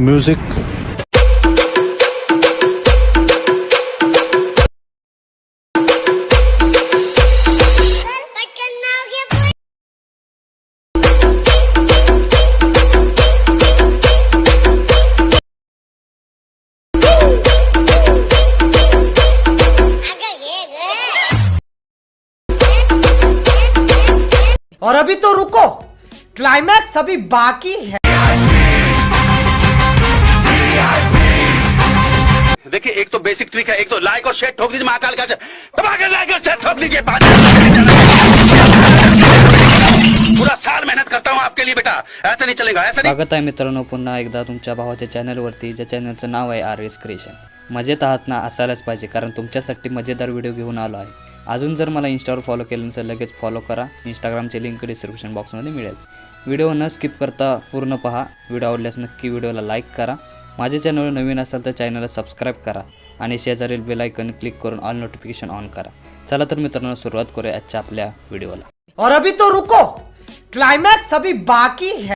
Music. और अभी तो रुको, क्लाइमैक्स अभी बाकी है। देखिए, एक तो बेसिक ट्रिक है, एक तो लाइक और शेयर ठोक दीजिए महाकाल का लाइक और शेयर ठोक दीजिए। पूरा साल मेहनत करता हूँ आपके लिए बेटा, ऐसा नहीं चलेगा, ऐसा नहीं। स्वागत आहे मित्रांनो पुन्हा एकदा तुमच्या भावाच्या चॅनलवरती, ज्या चॅनलचं नाव आहे RS क्रिएशन। मजेत आहात ना? असायलाच पाहिजे, कारण तुमच्यासाठी मजेदार व्हिडिओ घेऊन आलो आहे। अजून जर मला इंस्टावर फॉलो केलं नसेल लगेच फॉलो करा। इंस्टाग्रामची लिंक डिस्क्रिप्शन बॉक्समध्ये मिळेल। व्हिडिओ न स्किप करता पूर्ण पहा। व्हिडिओ आवडल्यास नक्की व्हिडिओला लाईक करा। माझ्या चॅनलवर नवीन असाल तर चॅनलला सबस्क्राईब करा आणि शेजारील बेल आयकॉन क्लिक करून ऑल नोटिफिकेशन ऑन करा। चला तर मित्रांनो सुरुवात करूया आजच्या आपल्या व्हिडिओला। और अभी तो रुको, क्लाइमैक्स अभी बाकी है।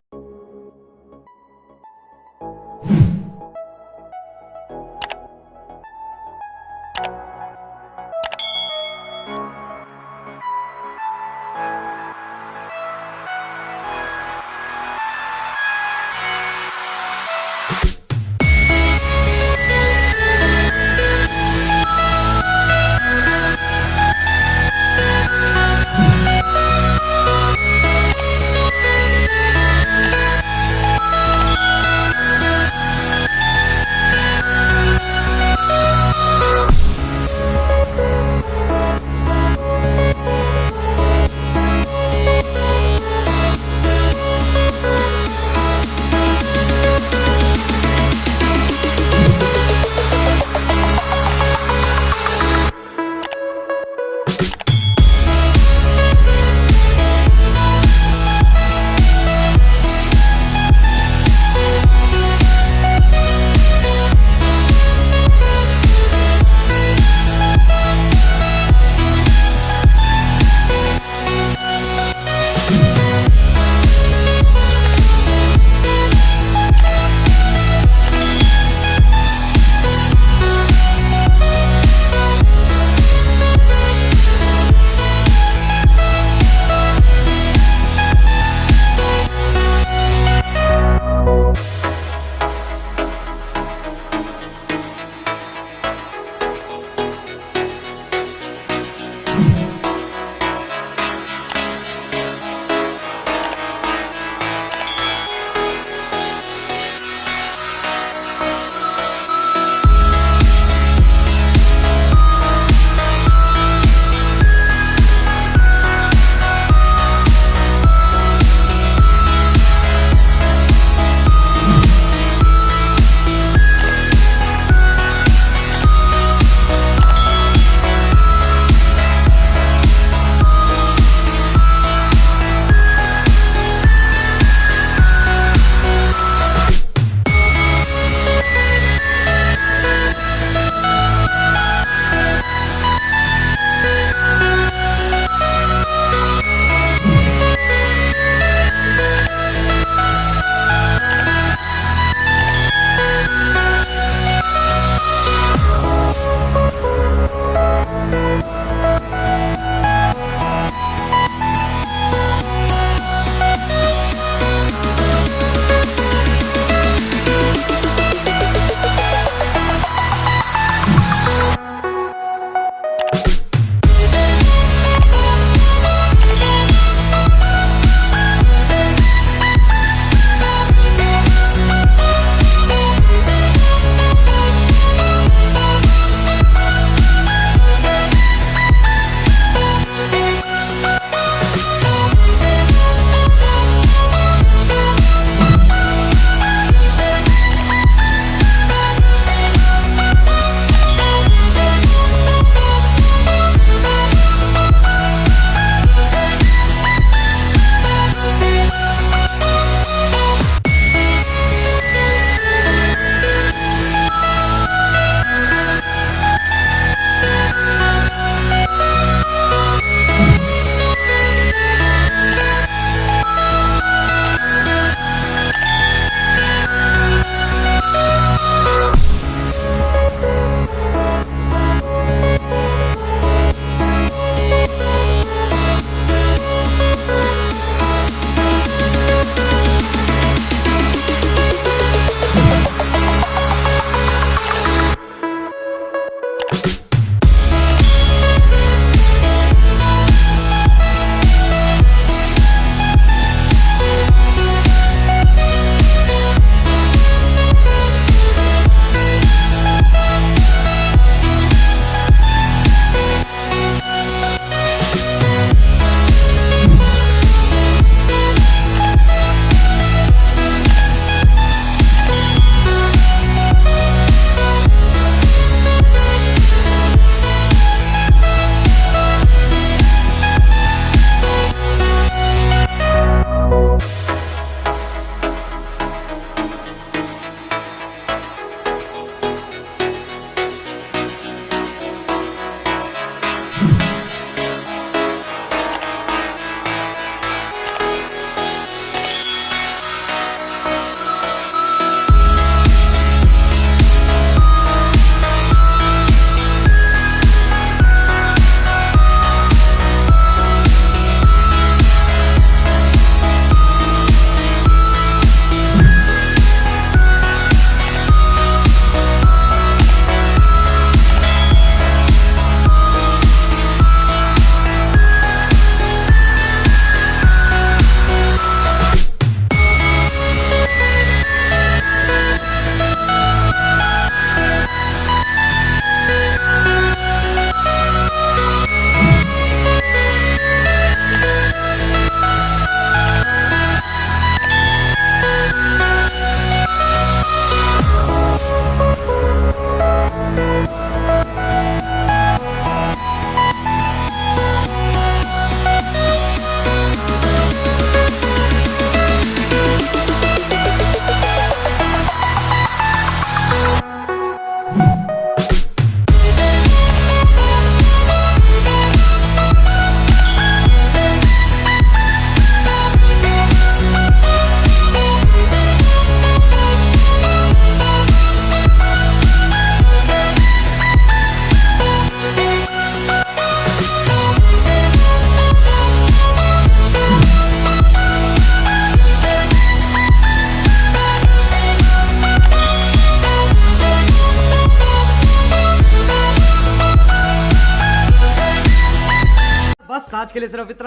बस आज के लिए सिर्फ इतना।